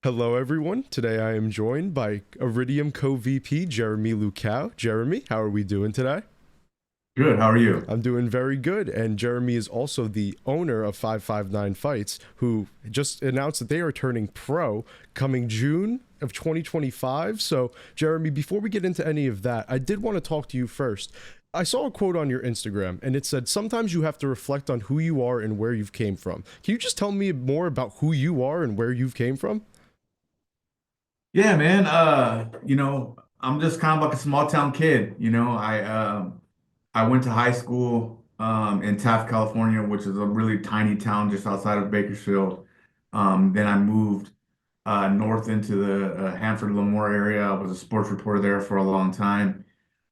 Hello, everyone. Today I am joined by Iridium co-VP Jeremy Luchau. Jeremy, how are we doing today? Good. How are you? I'm doing very good. And Jeremy is also the owner of 559 Fights, who just announced that they are turning pro coming June of 2025. So, Jeremy, before we get into any of that, I did want to talk to you first. I saw a quote on your Instagram and it said, sometimes you have to reflect on who you are and where you've came from. Can you just tell me more about who you are and where you've came from? Yeah, man. I'm just kind of like a small town kid. I went to high school in Taft, California, which is a really tiny town just outside of Bakersfield. Then I moved north into the Hanford Lemoore area. I was a sports reporter there for a long time.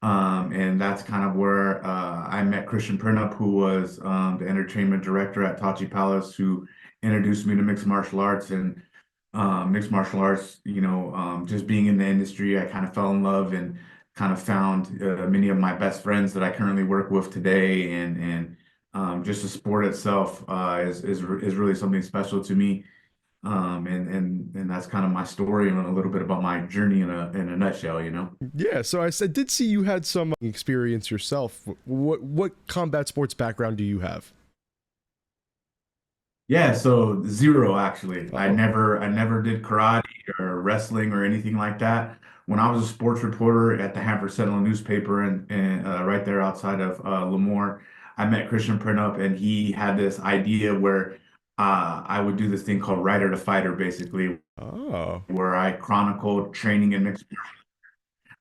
And that's kind of where I met Christian Printup, who was the entertainment director at Tachi Palace, who introduced me to mixed martial arts and mixed martial arts. Just being in the industry, I kind of fell in love and kind of found many of my best friends that I currently work with today. And just the sport itself is really something special to me. And that's kind of my story and a little bit about my journey in a nutshell. Yeah, so did see you had some experience yourself. What combat sports background do you have? Yeah, so zero actually. I Oh, never I never did karate or wrestling or anything like that. When I was a sports reporter at the Hanford Sentinel newspaper and right there outside of Lemoore, I met Christian Printup and he had this idea where I would do this thing called Rider to Fighter, basically, oh, where I chronicled training and mixed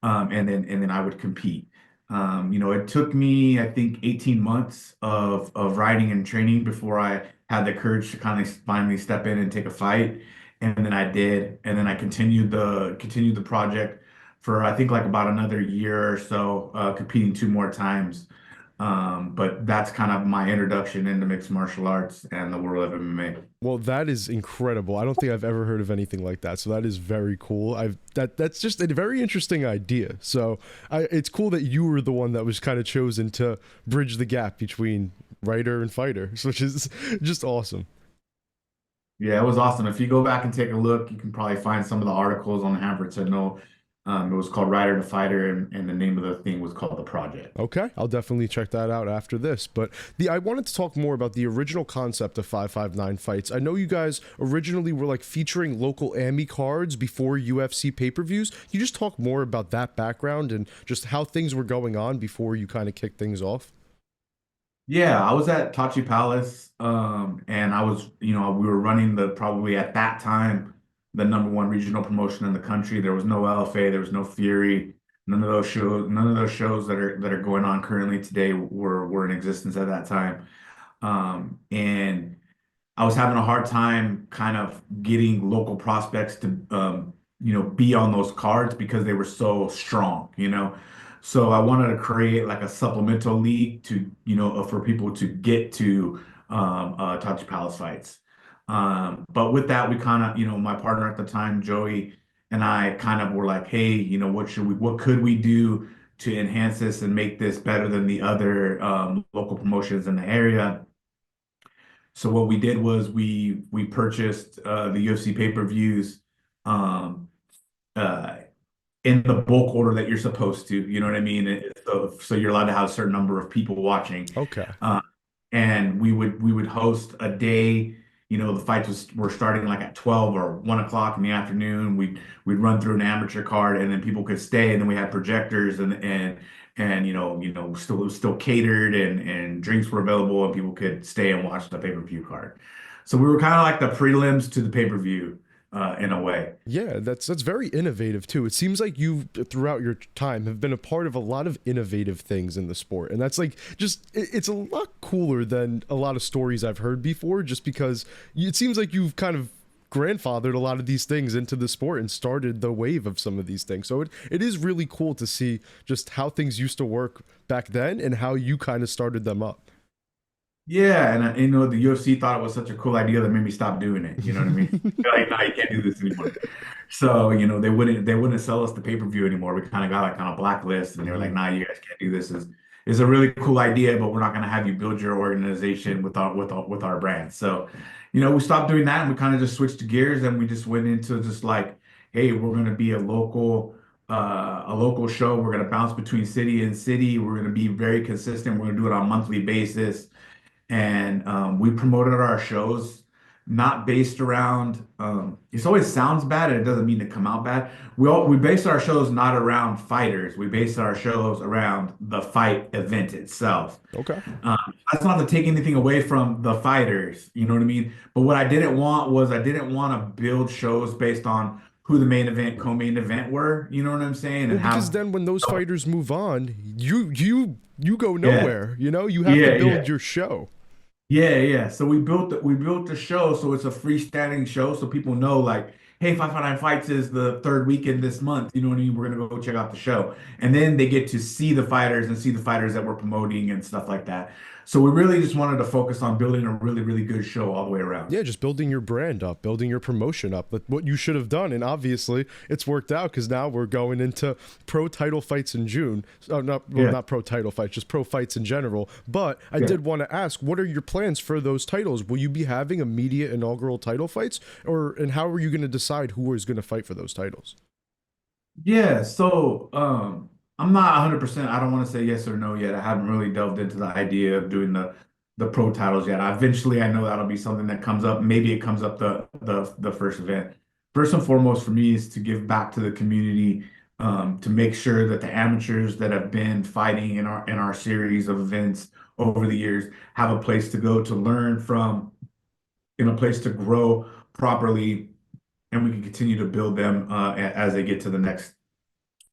and then I would compete. It took me, I think, 18 months of writing and training before I had the courage to kind of finally step in and take a fight. And then I did, and then I continued the project for I think like about another year or so, competing two more times. But that's kind of my introduction into mixed martial arts and the world of MMA. well, that is incredible. I don't think I've ever heard of anything like that. So that is very cool. That's just a very interesting idea. So it's cool that you were the one that was kind of chosen to bridge the gap between writer and fighter, which is just awesome. Yeah, it was awesome. If you go back and take a look, you can probably find some of the articles on the Hanford Sentinel. It was called Rider to Fighter, and the name of the thing was called The Project. Okay, I'll definitely check that out after this. But the I wanted to talk more about the original concept of 559 fights. I know you guys originally were like featuring local AMI cards before UFC pay-per-views. Can you just talk more about that background and just how things were going on before you kind of kicked things off? Yeah, I was at Tachi Palace, and we were running the probably at that time the number one regional promotion in the country. There was no LFA, there was no Fury, none of those shows that are going on currently today were in existence at that time. And I was having a hard time kind of getting local prospects to, be on those cards because they were so strong. So I wanted to create like a supplemental league for people to get to Tachi Palace fights. But with that, we kind of, my partner at the time, Joey, and I kind of were like, hey, what could we do to enhance this and make this better than the other local promotions in the area? So what we did was we purchased the UFC pay-per-views um, uh, in the bulk order that you're supposed to. You know what I mean? So you're allowed to have a certain number of people watching, Okay. uh, and we would host a day. The fights were starting like at 12 or 1 o'clock in the afternoon. We'd run through an amateur card, and then people could stay, and then we had projectors and still catered and drinks were available, and people could stay and watch the pay-per-view card. So we were kind of like the prelims to the pay-per-view in a way. Yeah, that's very innovative too. It seems like you throughout your time have been a part of a lot of innovative things in the sport. And that's like it's a lot cooler than a lot of stories I've heard before just because it seems like you've kind of grandfathered a lot of these things into the sport and started the wave of some of these things. So it is really cool to see just how things used to work back then and how you kind of started them up. Yeah, and the UFC thought it was such a cool idea that made me stop doing it. You know what I mean? They're like, no, you can't do this anymore. So, they wouldn't sell us the pay-per-view anymore. We kind of got like on a blacklist, and they were like, Mhm. nah, you guys can't do this. is a really cool idea, but we're not going to have you build your organization with our brand. So, we stopped doing that and we kind of just switched gears and we just went into just like, hey, we're going to be a local show. We're going to bounce between city and city. We're going to be very consistent. We're going to do it on a monthly basis. And we promoted our shows not based around it always sounds bad and it doesn't mean to come out bad. We base our shows not around fighters. We base our shows around the fight event itself. Okay. um, that's not to take anything away from the fighters, you know what I mean? But what I didn't want to build shows based on who the main event, co-main event were, you know what I'm saying? Well, And because have then when those fighters move on, you go yeah, nowhere. You have to yeah, build yeah. your show. Yeah, yeah. So we built the show so it's a freestanding show so people know like, hey, 559 Fights is the third weekend this month. You know what I mean? We're gonna go check out the show. And then they get to see the fighters and see the fighters that we're promoting and stuff like that. So we really just wanted to focus on building a really, really good show all the way around. Yeah, just building your brand up, building your promotion up. But what you should have done, and obviously it's worked out because now we're going into pro title fights in June. Yeah, Not pro title fights, just pro fights in general. But I yeah. did want to ask, what are your plans for those titles? Will you be having immediate inaugural title fights, and how are you going to decide who is going to fight for those titles? Yeah, so I'm not 100%. I don't want to say yes or no yet. I haven't really delved into the idea of doing the pro titles yet. Eventually, I know that'll be something that comes up. Maybe it comes up the first event. First and foremost for me is to give back to the community, to make sure that the amateurs that have been fighting in our series of events over the years have a place to go to learn from, in a place to grow properly, and we can continue to build them as they get to the next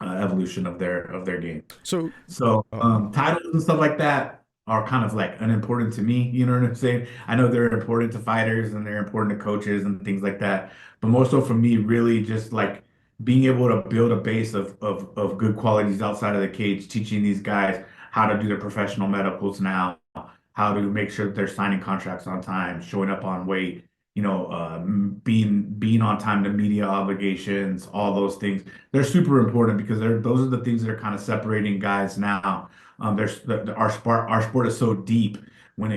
evolution of their game. So, So uh, titles and stuff like that are kind of like unimportant to me. You know what I'm saying? I know they're important to fighters and they're important to coaches and things like that. But more so for me, really just like being able to build a base of good qualities outside of the cage, teaching these guys how to do their professional medicals now, how to make sure that they're signing contracts on time, showing up on weight, being on time to media obligations, all those things. They're super important because those are the things that are kind of separating guys now. Our sport is so deep when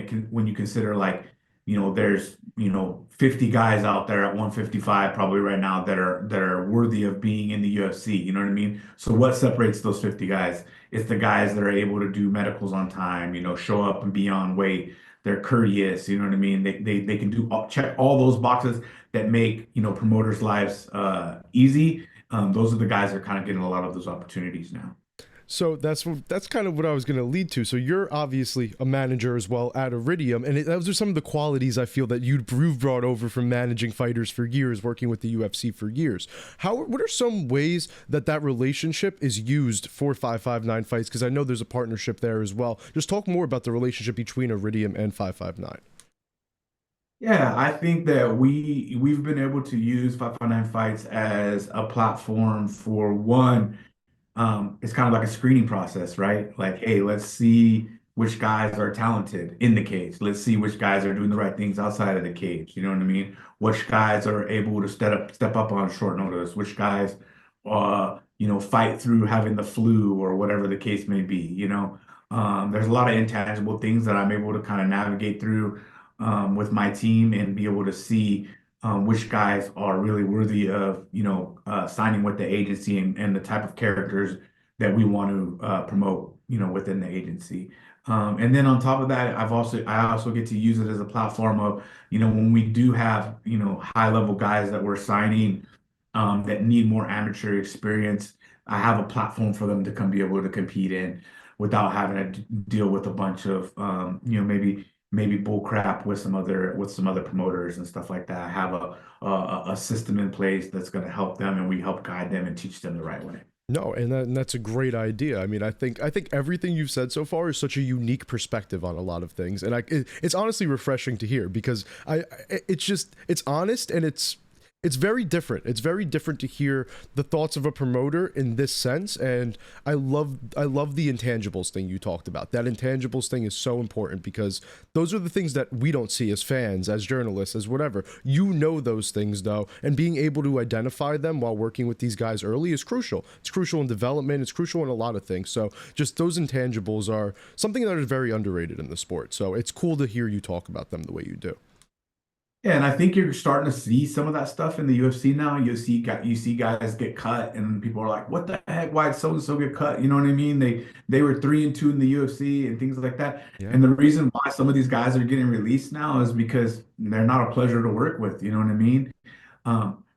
you consider like, there's 50 guys out there at 155 probably right now that are worthy of being in the UFC. You know what I mean? So what separates those 50 guys? It's the guys that are able to do medicals on time, show up and be on weight. They're courteous, you know what I mean? They can check all those boxes that make, promoters' lives easy. Those are the guys that are kind of getting a lot of those opportunities now. So that's kind of what I was going to lead to. So you're obviously a manager as well at Iridium, and those are some of the qualities I feel that you've brought over from managing fighters for years, working with the UFC for years. What are some ways that relationship is used for 559 Fights? Because I know there's a partnership there as well. Just talk more about the relationship between Iridium and 559. Yeah, I think that we've been able to use 559 Fights as a platform for one. It's kind of like a screening process, right? Like, hey, let's see which guys are talented in the cage. Let's see which guys are doing the right things outside of the cage. You know what I mean? Which guys are able to step up on short notice, which guys fight through having the flu or whatever the case may be, There's a lot of intangible things that I'm able to kind of navigate through with my team and be able to see which guys are really worthy of, signing with the agency and the type of characters that we want to promote, within the agency. And then on top of that, I also get to use it as a platform of, when we do have, high level guys that we're signing that need more amateur experience, I have a platform for them to come be able to compete in without having to deal with a bunch of, maybe bull crap with some other promoters and stuff like that. I have a system in place that's going to help them, and we help guide them and teach them the right way. No, and that's a great idea. I mean, I think everything you've said so far is such a unique perspective on a lot of things, and it's honestly refreshing to hear because it's honest and It's very different. It's very different to hear the thoughts of a promoter in this sense, and I love the intangibles thing you talked about. That intangibles thing is so important because those are the things that we don't see as fans, as journalists, as whatever. You know those things though, and being able to identify them while working with these guys early is crucial. It's crucial in development, it's crucial in a lot of things. So just those intangibles are something that is very underrated in the sport. So it's cool to hear you talk about them the way you do. Yeah, and I think you're starting to see some of that stuff in the UFC now. You see guys get cut, and people are like, "What the heck? Why did so and so get cut?" You know what I mean? They were 3-2 in the UFC and things like that. Yeah. And the reason why some of these guys are getting released now is because they're not a pleasure to work with. You know what I mean?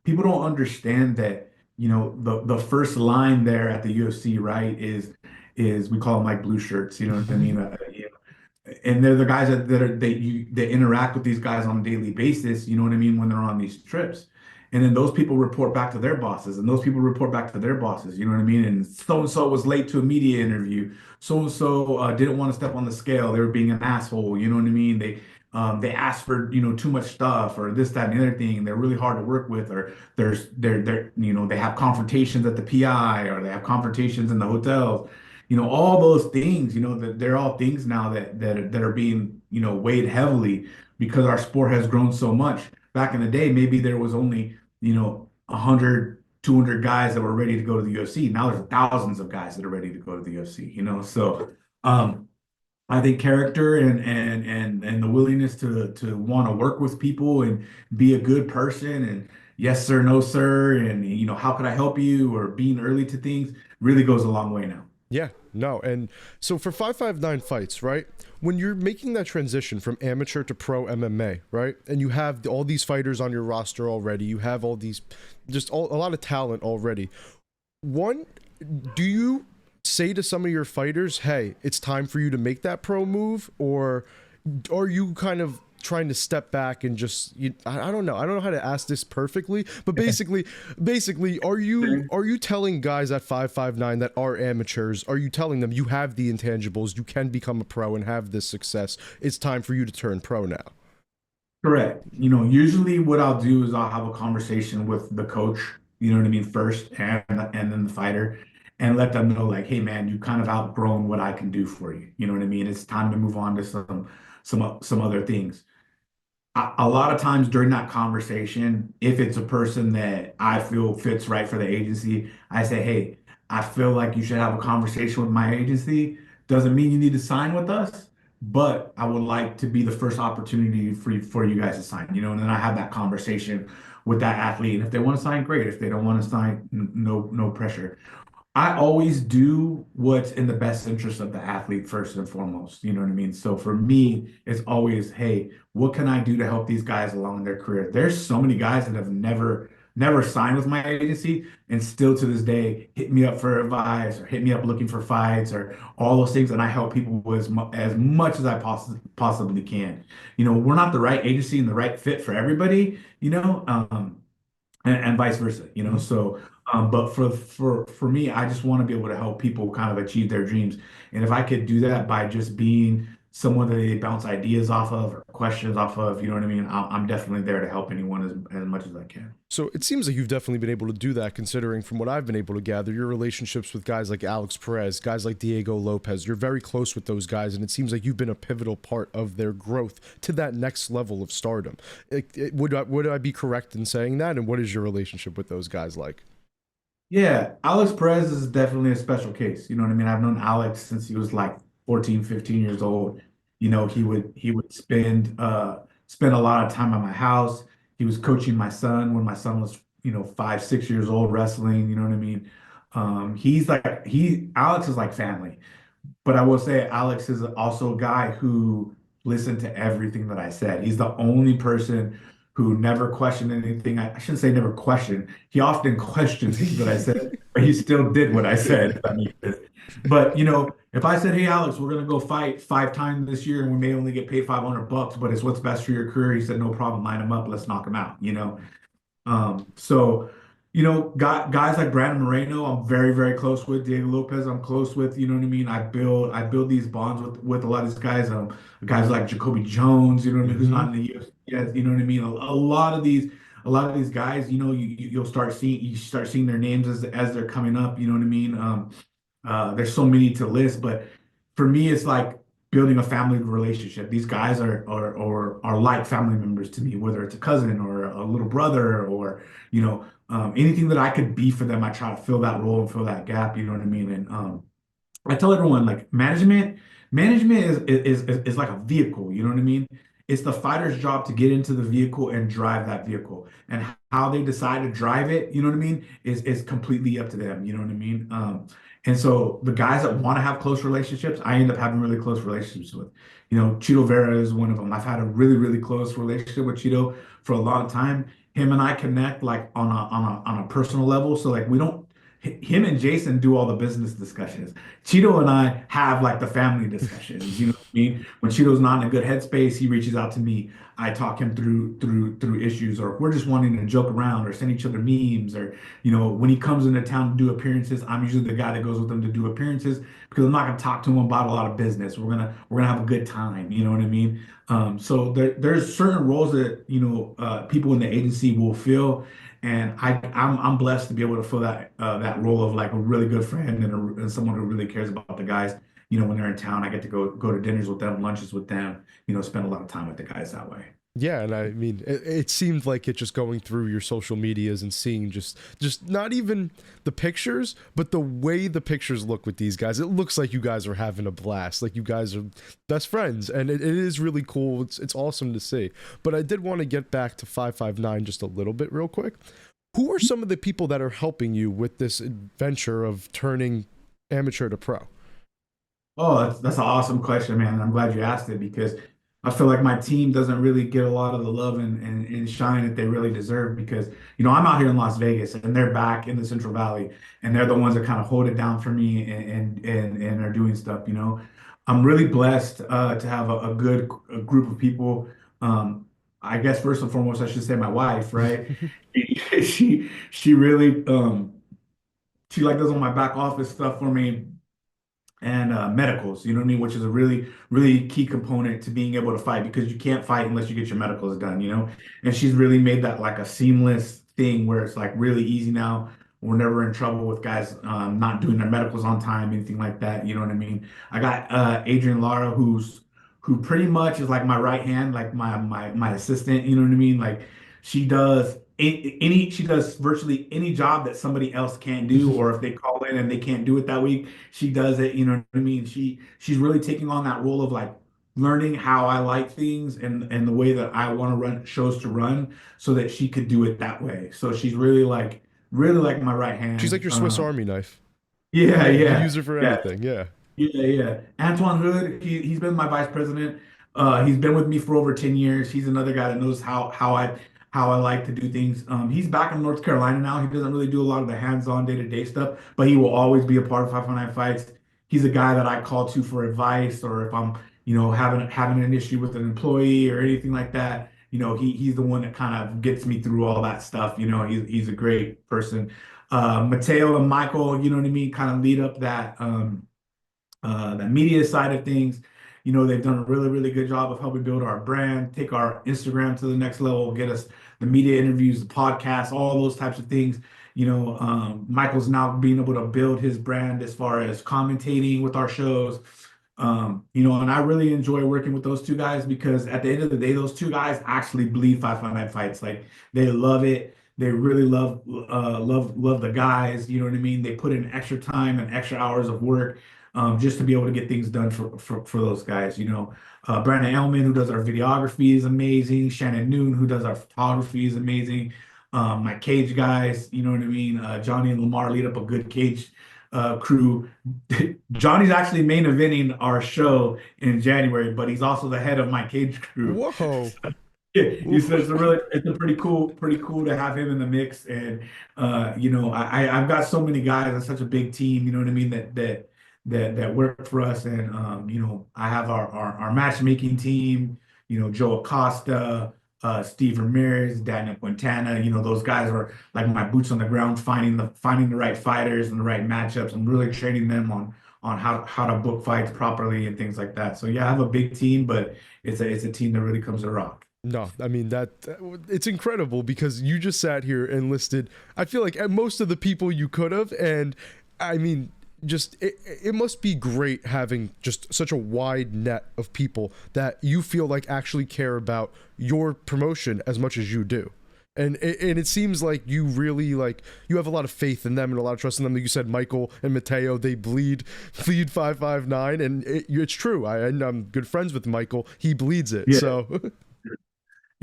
People don't understand that. The first line there at the UFC, right, is we call them like blue shirts. You know what I mean? And they're the guys that interact with these guys on a daily basis, you know what I mean, when they're on these trips. And then those people report back to their bosses, and those people report back to their bosses, you know what I mean? And so and so was late to a media interview. So and so didn't want to step on the scale. They were being an asshole, you know what I mean? They asked for too much stuff or this, that, and the other thing. They're really hard to work with, or they have confrontations at the PI, or they have confrontations in the hotels. All those things, that they're all things now that are being, weighed heavily because our sport has grown so much. Back in the day, maybe there was only, 100, 200 guys that were ready to go to the UFC. Now there's thousands of guys that are ready to go to the UFC. So I think character and the willingness to want to work with people and be a good person and yes sir, no sir, and how could I help you, or being early to things really goes a long way now. Yeah, no. And so for 559 fights, right? When you're making that transition from amateur to pro MMA, right? And you have all these fighters on your roster already, you have all these, a lot of talent already. One, do you say to some of your fighters, hey, it's time for you to make that pro move? Or are you kind of trying to step back and I don't know. I don't know how to ask this perfectly, but basically, are you telling guys at 559 that are amateurs, are you telling them you have the intangibles, you can become a pro and have this success? It's time for you to turn pro now. Correct. Usually what I'll do is I'll have a conversation with the coach, you know what I mean, first, and then the fighter, and let them know like, hey man, you kind of outgrown what I can do for you. You know what I mean? It's time to move on to some other things. A lot of times during that conversation, if it's a person that I feel fits right for the agency, I say, hey, I feel like you should have a conversation with my agency. Doesn't mean you need to sign with us, but I would like to be the first opportunity for you guys to sign, and then I have that conversation with that athlete. And if they want to sign, great. If they don't want to sign, no pressure. I always do what's in the best interest of the athlete first and foremost. You know what I mean? So for me, it's always, hey, what can I do to help these guys along in their career? There's so many guys that have never signed with my agency and still to this day hit me up for advice or hit me up looking for fights or all those things. And I help people with as much as I possibly can. We're not the right agency and the right fit for everybody, and vice versa, Mhm. So, but for me, I just want to be able to help people kind of achieve their dreams. And if I could do that by just being someone that they bounce ideas off of or questions off of, you know what I mean? I'm definitely there to help anyone as much as I can. So it seems like you've definitely been able to do that, considering from what I've been able to gather, your relationships with guys like Alex Perez, guys like Diego Lopez, you're very close with those guys, and it seems like you've been a pivotal part of their growth to that next level of stardom. Would I be correct in saying that? And what is your relationship with those guys like? Yeah, Alex Perez is definitely a special case. You know what I mean? I've known Alex since he was like 14, 15 years old. He would spend a lot of time at my house. He was coaching my son when my son was, 5, 6 years old wrestling, you know what I mean? Alex is like family. But I will say Alex is also a guy who listened to everything that I said. He's the only person who never questioned anything. I shouldn't say never questioned. He often questioned things that I said, but he still did what I said, if that makes sense. But if I said, "Hey Alex, we're gonna go fight 5 times this year and we may only get paid $500, but it's what's best for your career," he said, "No problem, line him up, let's knock him out." So, guys like Brandon Moreno, I'm very, very close with. Diego Lopez, I'm close with. You know what I mean? I build these bonds with a lot of these guys. Guys like Jacoby Jones, you know what I mean, who's not Hmm. in the UFC yet. You know what I mean? A lot of these. a lot of these guys, you'll start seeing their names as they're coming up. You know what I mean? There's so many to list, but for me, it's like building a family relationship. These guys are like family members to me, whether it's a cousin or a little brother or anything that I could be for them. I try to fill that role and fill that gap. You know what I mean? And I tell everyone like management is like a vehicle, you know what I mean? It's the fighter's job to get into the vehicle and drive that vehicle. And how they decide to drive it, you know what I mean, is completely up to them, you know what I mean? And so the guys that want to have close relationships, I end up having really close relationships with. Cheeto Vera is one of them. I've had a really, really close relationship with Cheeto for a long time. Him and I connect like on a personal level. So like we don't him and Jason do all the business discussions. Cheeto and I have like the family discussions. You know what I mean? When Cheeto's not in a good headspace, he reaches out to me. I talk him through issues, or if we're just wanting to joke around or send each other memes, or when he comes into town to do appearances, I'm usually the guy that goes with him to do appearances because I'm not gonna talk to him about a lot of business. We're gonna have a good time. You know what I mean? So there's certain roles that people in the agency will fill, and I'm blessed to be able to fill that role of like a really good friend and someone who really cares about the guys. When they're in town, I get to go to dinners with them, lunches with them. Spend a lot of time with the guys that way. Yeah, and I mean, it seemed like it just going through your social medias and seeing just not even the pictures, but the way the pictures look with these guys. It looks like you guys are having a blast, like you guys are best friends, and it is really cool. It's awesome to see. But I did want to get back to 559 just a little bit real quick. Who are some of the people that are helping you with this adventure of turning amateur to pro? Oh, that's an awesome question, man. I'm glad you asked it because I feel like my team doesn't really get a lot of the love and shine that they really deserve because, I'm out here in Las Vegas and they're back in the Central Valley and they're the ones that kind of hold it down for me and are doing stuff. I'm really blessed to have a good group of people. I guess first and foremost, I should say my wife, right? She really she like does all my back office stuff for me and medicals, you know what I mean, which is a really, really key component to being able to fight because you can't fight unless you get your medicals done. And she's really made that like a seamless thing where it's like really easy now. We're never in trouble with guys not doing their medicals on time, anything like that. You know what I mean? I got Adrian Lara, who pretty much is like my right hand, like my assistant. You know what I mean? Like she does virtually any job that somebody else can't do, or if they call in and they can't do it that week, she does it. You know what I mean? She's really taking on that role of like learning how I like things and the way that I want to run shows to run so that she could do it that way. So she's really like my right She's like hand. your Swiss Army knife. Yeah, Yeah, you yeah, use her for yeah. anything. Yeah. Yeah. Antoine Hood, he's been my vice president. He's been with me for over 10 years. He's another guy that knows how I like to do things. He's back in North Carolina now. He doesn't really do a lot of the hands-on day-to-day stuff, but he will always be a part of 509 Fights. He's a guy that I call to for advice, or if I'm, having an issue with an employee or anything like that. He's the one that kind of gets me through all that stuff. He's a great person. Mateo and Michael, you know what I mean, kind of lead up that media side of things. They've done a really, really good job of helping build our brand, take our Instagram to the next level, get us the media interviews, the podcast, all those types of things. Michael's now being able to build his brand as far as commentating with our shows. And I really enjoy working with those two guys because at the end of the day, those two guys actually bleed 559 Fights. Like they love it. They really love the guys. You know what I mean? They put in extra time and extra hours of work just to be able to get things done for those guys. Brandon Elman, who does our videography, is amazing. Shannon Noon, who does our photography, is amazing. My cage guys, you know what I mean? Johnny and Lamar lead up a good cage crew. Johnny's actually main eventing our show in January, but he's also the head of my cage crew. Whoa. Yeah, he says it's a pretty cool to have him in the mix. And I've got so many guys and such a big team, you know what I mean, that work for us. And I have our matchmaking team, Joe Acosta, Steve Ramirez, Daniel Quintana, those guys are like my boots on the ground, finding the right fighters and the right matchups and really training them on how to book fights properly and things like that. So yeah, I have a big team, but it's a team that really comes to rock. No, I mean that it's incredible because you just sat here and listed. I feel like most of the people you could have, and I mean, just it must be great having just such a wide net of people that you feel like actually care about your promotion as much as you do. And it seems like you really like you have a lot of faith in them and a lot of trust in them. Like you said, Michael and Mateo, they bleed 559, and it's true. I'm good friends with Michael. He bleeds it. Yeah. So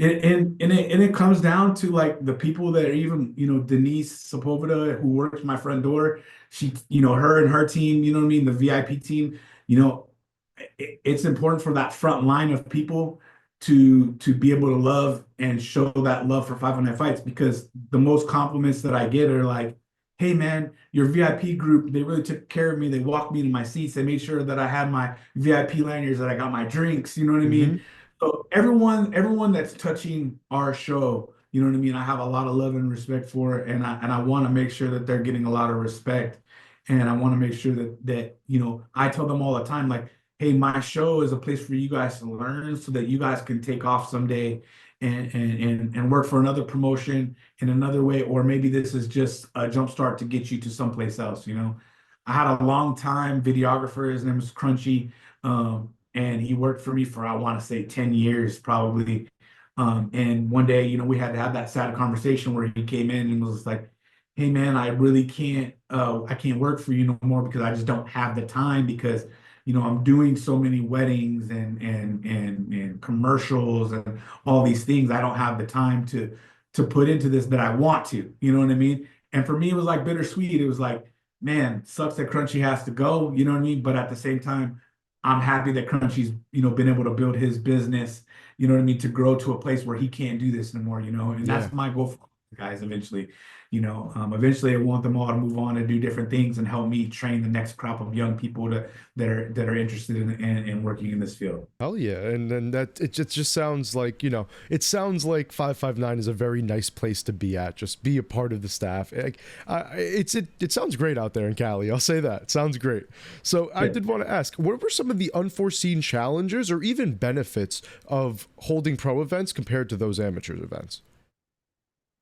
And it comes down to like the people that are even, Denise Sepulveda, who works my front door, she, her and her team, you know what I mean, the VIP team, you know, it's important for that front line of people to be able to love and show that love for 500 fights, because the most compliments that I get are like, hey man, your VIP group, they really took care of me. They walked me to my seats. They made sure that I had my VIP lanyards, that I got my drinks, you know what I mhm. mean? So everyone that's touching our show, you know what I mean, I have a lot of love and respect for it, and I want to make sure that they're getting a lot of respect, and I want to make sure that I tell them all the time, like, hey, my show is a place for you guys to learn, so that you guys can take off someday and work for another promotion in another way, or maybe this is just a jump start to get you to someplace else. I had a long time videographer. His name was Crunchy. And he worked for me for, I want to say, 10 years probably. And one day, we had to have that sad conversation where he came in and was like, hey man, I really I can't work for you no more, because I just don't have the time, because I'm doing so many weddings and commercials and all these things. I don't have the time to put into this that I want to, you know what I mean? And for me, it was like bittersweet. It was like, man, sucks that Crunchy has to go, you know what I mean? But at the same time, I'm happy that Crunchy's, been able to build his business, you know what I mean, to grow to a place where he can't do this anymore, and Yeah. that's my goal for guys eventually. Eventually I want them all to move on and do different things and help me train the next crop of young people that are interested in working in this field. Hell yeah, and then that it just sounds like it sounds like 559 is a very nice place to be at. Just be a part of the staff. Like, it sounds great out there in Cali. I'll say that it sounds great. So I Yeah. did want to ask, what were some of the unforeseen challenges or even benefits of holding pro events compared to those amateurs events?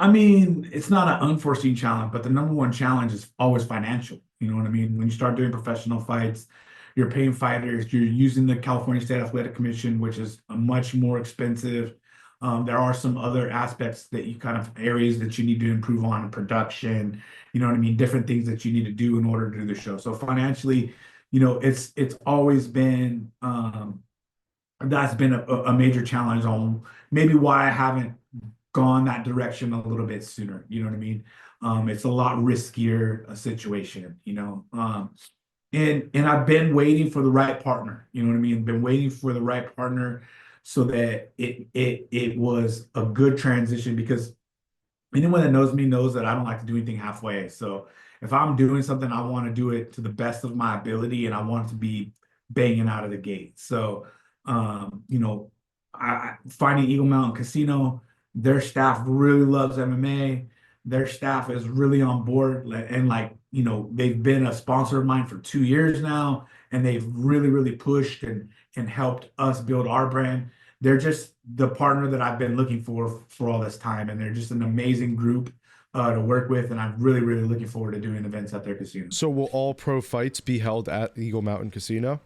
I mean, it's not an unforeseen challenge, but the number one challenge is always financial. You know what I mean? When you start doing professional fights, you're paying fighters, you're using the California State Athletic Commission, which is much more expensive. There are some other aspects that you kind of areas that you need to improve on in production, you know what I mean? Different things that you need to do in order to do the show. So financially, it's always been that's been a major challenge on maybe why I haven't gone that direction a little bit sooner. You know what I mean? It's a lot riskier a situation, and I've been waiting for the right partner. You know what I mean? Been waiting for the right partner so that it was a good transition, because anyone that knows me knows that I don't like to do anything halfway. So if I'm doing something, I want to do it to the best of my ability, and I want it to be banging out of the gate. So, finding Eagle Mountain Casino, their staff really loves MMA. Their staff is really on board, and like, they've been a sponsor of mine for 2 years now, and they've really, really pushed and helped us build our brand. They're just the partner that I've been looking for all this time, and they're just an amazing group to work with, and I'm really, really looking forward to doing events at their casino. So will all pro fights be held at Eagle Mountain Casino?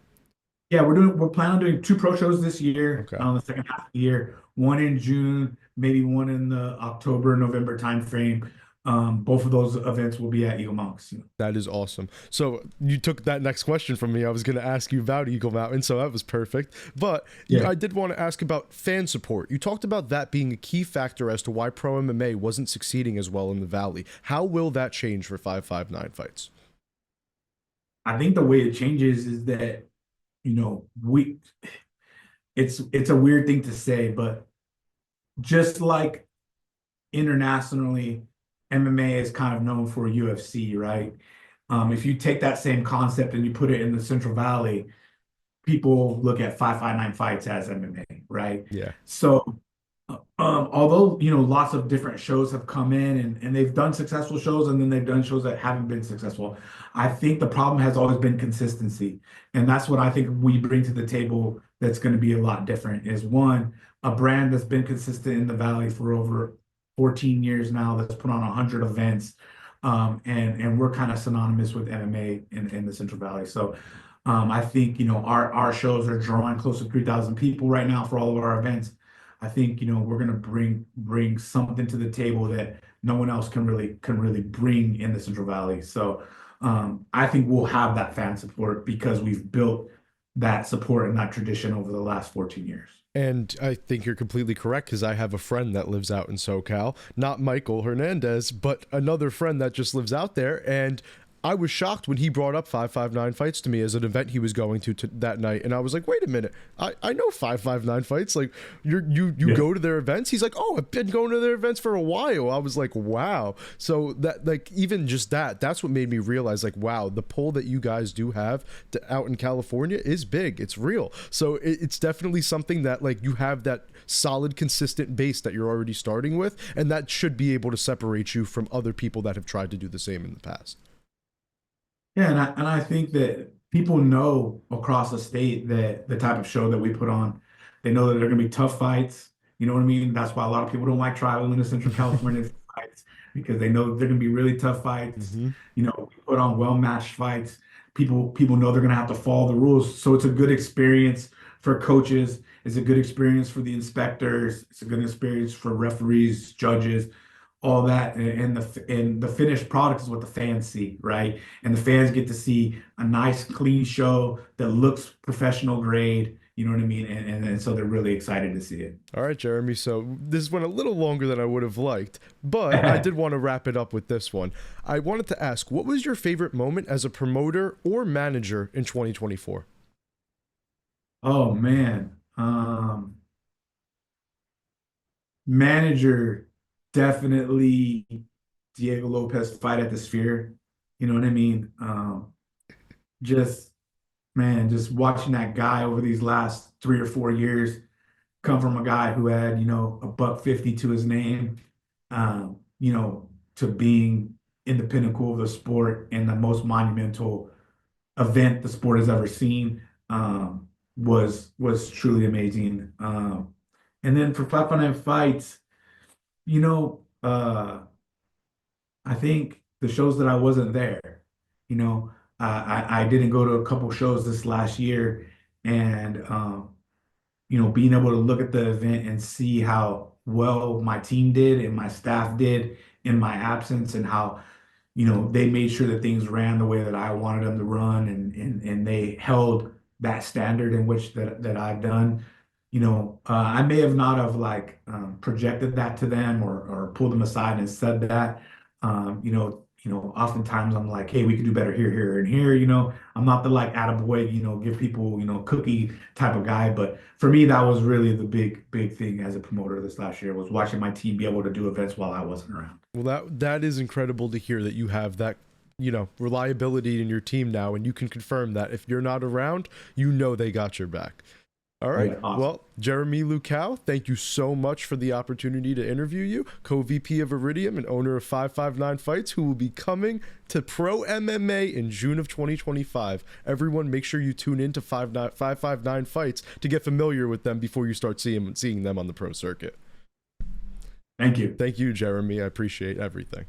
Yeah, we're planning on doing two pro shows this year, Okay. the second half of the year, one in June, maybe one in the October, November timeframe. Both of those events will be at Eagle Mountain Casino. That is awesome. So you took that next question from me. I was going to ask you about Eagle Mountain, so that was perfect. But Yeah. I did want to ask about fan support. You talked about that being a key factor as to why Pro MMA wasn't succeeding as well in the Valley. How will that change for 559 fights? I think the way it changes is that, we it's a weird thing to say, but just like internationally, MMA is kind of known for UFC, right? If you take that same concept and you put it in the Central Valley, people look at 559 fights as MMA, right? Yeah. So, although lots of different shows have come in and they've done successful shows, and then they've done shows that haven't been successful, I think the problem has always been consistency, and that's what I think we bring to the table. That's going to be a lot different. Is one, a brand that's been consistent in the Valley for over 14 years now, that's put on 100 events. And we're kind of synonymous with MMA in the Central Valley. So I think, our shows are drawing close to 3,000 people right now for all of our events. I think, we're gonna bring something to the table that no one else can really bring in the Central Valley. So I think we'll have that fan support because we've built that support and that tradition over the last 14 years. And I think you're completely correct because I have a friend that lives out in SoCal, not Michael Hernandez, but another friend that just lives out there. And I was shocked when he brought up 559 Fights to me as an event he was going to that night, and I was like, "Wait a minute, I know 559 Fights. Like, you Yeah. go to their events?" He's like, "Oh, I've been going to their events for a while." I was like, "Wow!" So that, like, even just that's what made me realize, like, wow, the pull that you guys do have out in California is big. It's real. So it's definitely something that, like, you have that solid, consistent base that you're already starting with, and that should be able to separate you from other people that have tried to do the same in the past. Yeah, and I think that people know across the state that the type of show that we put on, they know that they're going to be tough fights. You know what I mean? That's why a lot of people don't like traveling to Central California for fights because they know they're going to be really tough fights. Hmm. We put on well-matched fights. People know they're going to have to follow the rules. So it's a good experience for coaches. It's a good experience for the inspectors. It's a good experience for referees, judges, all that, and the finished product is what the fans see, right? And the fans get to see a nice, clean show that looks professional grade. You know what I mean? And so they're really excited to see it. All right, Jeremy. So this went a little longer than I would have liked, but I did want to wrap it up with this one. I wanted to ask, what was your favorite moment as a promoter or manager in 2024? Oh man, manager definitely Diego Lopez fight at the Sphere. You know what I mean? Just man, just watching that guy over these last 3 or 4 years come from a guy who had, a buck 50 to his name, to being in the pinnacle of the sport and the most monumental event the sport has ever seen, was truly amazing. And then for 5 fights, you know, uh, I think the shows that I wasn't there, you know, I didn't go to a couple shows this last year, and being able to look at the event and see how well my team did and my staff did in my absence, and how they made sure that things ran the way that I wanted them to run, and they held that standard in which that I've done. I may have not have like projected that to them, or pulled them aside and said that. Oftentimes I'm like, hey, we could do better here, here, and here. I'm not the like attaboy, give people, cookie type of guy. But for me, that was really the big thing as a promoter this last year, was watching my team be able to do events while I wasn't around. Well, that is incredible to hear that you have that, reliability in your team now, and you can confirm that if you're not around, they got your back. All right. Yeah, awesome. Well, Jeremy Luchau, thank you so much for the opportunity to interview you, co-VP of Iridium and owner of 559 Fights, who will be coming to Pro MMA in June of 2025. Everyone, make sure you tune in to 559 Fights to get familiar with them before you start seeing them on the pro circuit. Thank you. Thank you, Jeremy. I appreciate everything.